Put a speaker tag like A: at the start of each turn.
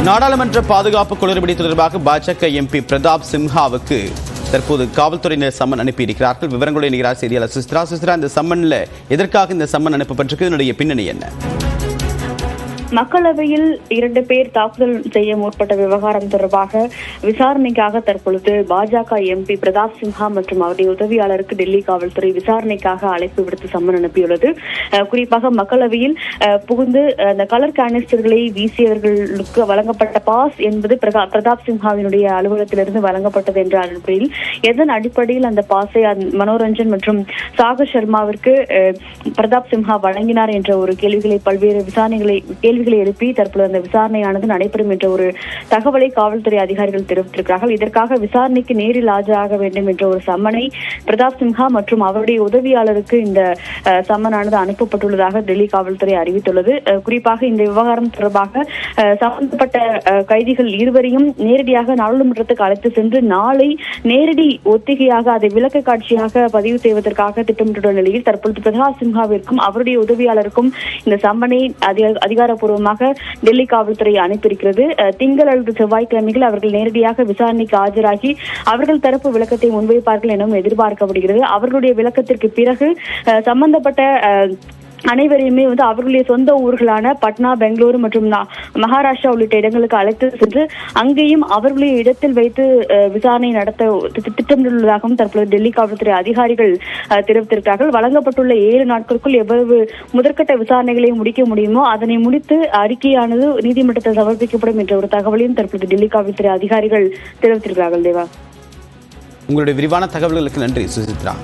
A: நாடாளுமன்ற பாதுகாப்பு குளறுபடி தொடர்பாக பாஜக எம்பி பிரதாப் சிம்ஹாவுக்கு தற்போது காவல்துறையினர் சம்மன் அனுப்பியிருக்கிறார்கள். விவரங்களை நிகரார் செய்தியாளர் சிஸ்ரா. இந்த சம்மன்ல எதற்காக இந்த சம்மன் அனுப்பப்பட்டிருக்கு, இதனுடைய பின்னணி என்ன?
B: மக்களவையில் 2 பேர் தாக்குதல் செய்ய முற்பட்ட விவகாரம் தொடர்பாக விசாரணைக்காக தற்பொழுது பாஜக எம்பி பிரதாப் சிம்ஹா மற்றும் அவருடைய உதவியாளருக்கு டெல்லி காவல்துறை விசாரணைக்காக அழைப்பு விடுத்து சம்மன் அனுப்பியுள்ளது. குறிப்பாக மக்களவையில் புகுந்து அந்த கலர் கேனிஸ்டர்களை வீசியவர்களுக்கு வழங்கப்பட்ட பாஸ் என்பது பிரதாப் சிம்ஹாவினுடைய அலுவலகத்திலிருந்து வழங்கப்பட்டது என்ற அடிப்படையில் எதன் அடிப்படையில் அந்த பாஸை மனோரஞ்சன் மற்றும் சாகர் சர்மாவிற்கு பிரதாப் சிம்ஹா வழங்கினார் என்ற ஒரு பல்வேறு கேள்விகளை எழுப்பி தற்போது அந்த விசாரணையானது நடைபெறும் என்ற ஒரு தகவலை காவல்துறை அதிகாரிகள் தெரிவித்திருக்கிறார்கள். இதற்காக விசாரணைக்கு நேரில் ஆஜராக வேண்டும் என்ற ஒரு சம்மனை பிரதாப் சிம்ஹா மற்றும் அவருடைய உதவியாளருக்கு இந்த சம்மனானது அனுப்பப்பட்டுள்ளதாக டெல்லி காவல்துறை அறிவித்துள்ளது. குறிப்பாக இந்த விவகாரம் தொடர்பாக சம்பந்தப்பட்ட கைதிகள் இருவரையும் நேரடியாக நாடாளுமன்றத்துக்கு அழைத்து சென்று நாளை நேரடி ஒத்திகையாக அதை விளக்க காட்சியாக பதிவு செய்வதற்காக திட்டமிட்டுள்ள நிலையில் தற்பொழுது பிரதாப் சிம்ஹாவிற்கும் அவருடைய உதவியாளருக்கும் இந்த சம்மனை அதிகாரப்பூர்வமாக டெல்லி காவல்துறை அனுப்பியிருக்கிறது. திங்கள் அல்லது செவ்வாய்க்கிழமைகள் அவர்கள் நேரடியாக விசாரணைக்கு ஆஜராகி அவர்கள் தரப்பு விளக்கத்தை முன்வைப்பார்கள் எனவும் எதிர்பார்க்கப்படுகிறது. அவர்களுடைய விளக்கத்திற்கு பிறகு சம்பந்தப்பட்ட அனைவரையுமே அவர்களுடைய சொந்த ஊர்களான பட்னா, பெங்களூரு மற்றும் மகாராஷ்டிரா உள்ளிட்ட இடங்களுக்கு அழைத்து சென்று அங்கேயும் அவர்களுடைய இடத்தில் வைத்து விசாரணை நடத்த திட்டமிட்டுள்ளதாகவும் தற்போது டெல்லி காவல்துறை அதிகாரிகள் தெரிவித்திருக்கிறார்கள். வழங்கப்பட்டுள்ள 7 நாட்களுக்குள் எவ்வளவு முதற்கட்ட விசாரணைகளை முடிக்க முடியுமோ அதனை முடித்து அறிக்கையானது நீதிமன்றத்தில் சமர்ப்பிக்கப்படும் என்ற ஒரு தகவலையும் தற்போது டெல்லி காவல்துறை அதிகாரிகள் தெரிவித்திருக்கிறார்கள். தேவா,
A: உங்களுடைய விரிவான தகவல்களுக்கு நன்றி சுசித்ரா.